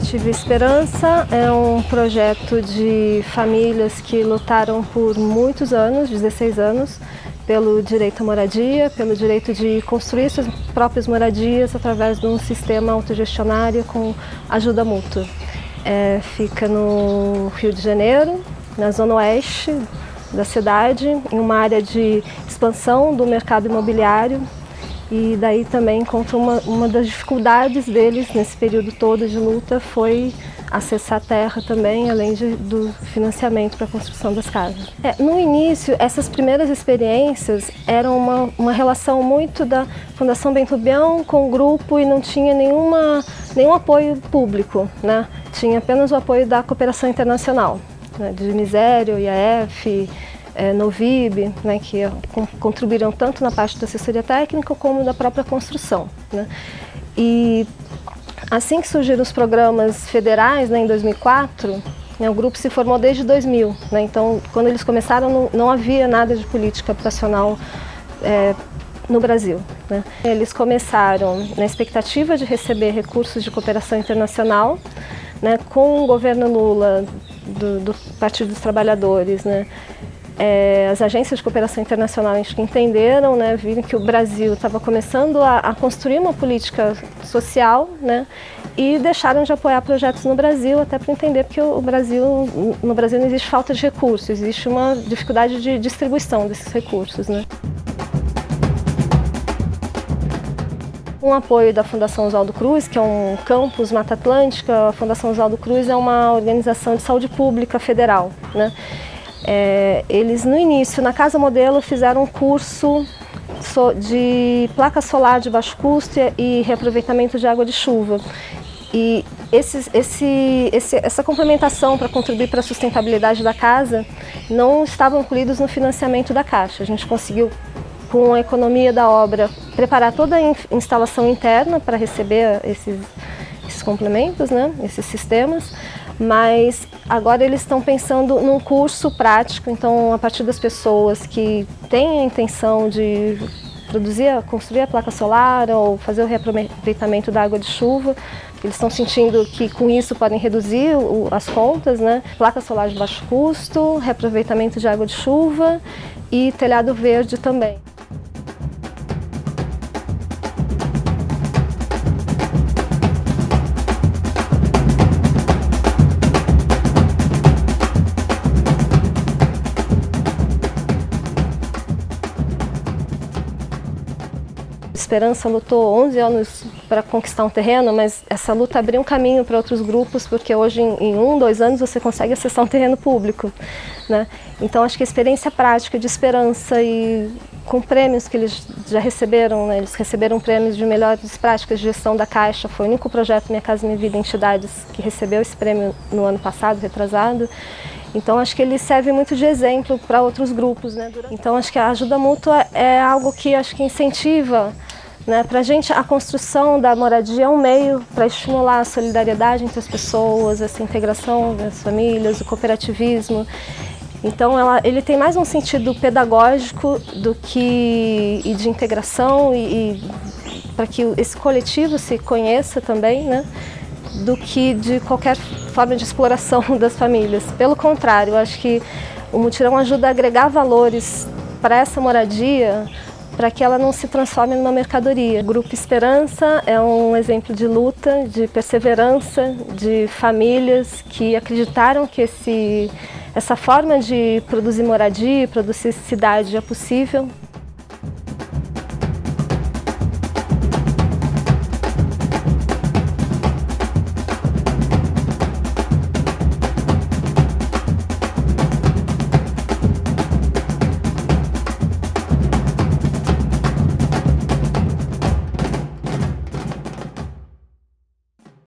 Cooperativa Esperança é um projeto de famílias que lutaram por muitos anos, 16 anos, pelo direito à moradia, pelo direito de construir suas próprias moradias através de um sistema autogestionário com ajuda mútua. Fica no Rio de Janeiro, na zona oeste da cidade, em uma área de expansão do mercado imobiliário. E daí também encontro uma das dificuldades deles nesse período todo de luta foi acessar a terra também, além do financiamento para a construção das casas. No início, essas primeiras experiências eram uma relação muito da Fundação Bento Bião com o grupo e não tinha nenhum apoio público, né? Tinha apenas o apoio da cooperação internacional, né? De Misério, IAF, Novib, né, que contribuíram tanto na parte da assessoria técnica como da própria construção, né? E assim que surgiram os programas federais, né, em 2004, né, o grupo se formou desde 2000, né? Então, quando eles começaram, não havia nada de política habitacional no Brasil, né? Eles começaram na expectativa de receber recursos de cooperação internacional, né, com o governo Lula, do Partido dos Trabalhadores, né? As agências de cooperação internacional acho que entenderam, né, viram que o Brasil estava começando a construir uma política social, né, e deixaram de apoiar projetos no Brasil, até para entender que no Brasil não existe falta de recursos, existe uma dificuldade de distribuição desses recursos, né. Um apoio da Fundação Oswaldo Cruz, que é um campus Mata Atlântica. A Fundação Oswaldo Cruz é uma organização de saúde pública federal, né. Eles no início, na Casa Modelo, fizeram um curso de placa solar de baixo custo e reaproveitamento de água de chuva. E essa complementação para contribuir para a sustentabilidade da casa não estavam incluídos no financiamento da Caixa. A gente conseguiu, com a economia da obra, preparar toda a instalação interna para receber esses complementos, né, esses sistemas. Mas agora eles estão pensando num curso prático, então a partir das pessoas que têm a intenção de construir a placa solar ou fazer o reaproveitamento da água de chuva, eles estão sentindo que com isso podem reduzir as contas, né? Placa solar de baixo custo, reaproveitamento de água de chuva e telhado verde também. Esperança lutou 11 anos para conquistar um terreno, mas essa luta abriu um caminho para outros grupos, porque hoje em 2 anos você consegue acessar um terreno público, né? Então acho que a experiência prática de Esperança e com prêmios que eles já receberam, né? Eles receberam prêmios de melhores práticas de gestão da Caixa, foi o único projeto Minha Casa Minha Vida Entidades que recebeu esse prêmio no ano passado, retrasado. Então acho que ele serve muito de exemplo para outros grupos, né? Então acho que a ajuda mútua é algo que acho que incentiva, né? Para a gente, a construção da moradia é um meio para estimular a solidariedade entre as pessoas, essa integração das famílias, o cooperativismo. Então ele tem mais um sentido pedagógico e de integração e para que esse coletivo se conheça também, né? Do que de qualquer forma de exploração das famílias. Pelo contrário, eu acho que o mutirão ajuda a agregar valores para essa moradia, para que ela não se transforme numa mercadoria. O Grupo Esperança é um exemplo de luta, de perseverança, de famílias que acreditaram que essa forma de produzir moradia, produzir cidade é possível.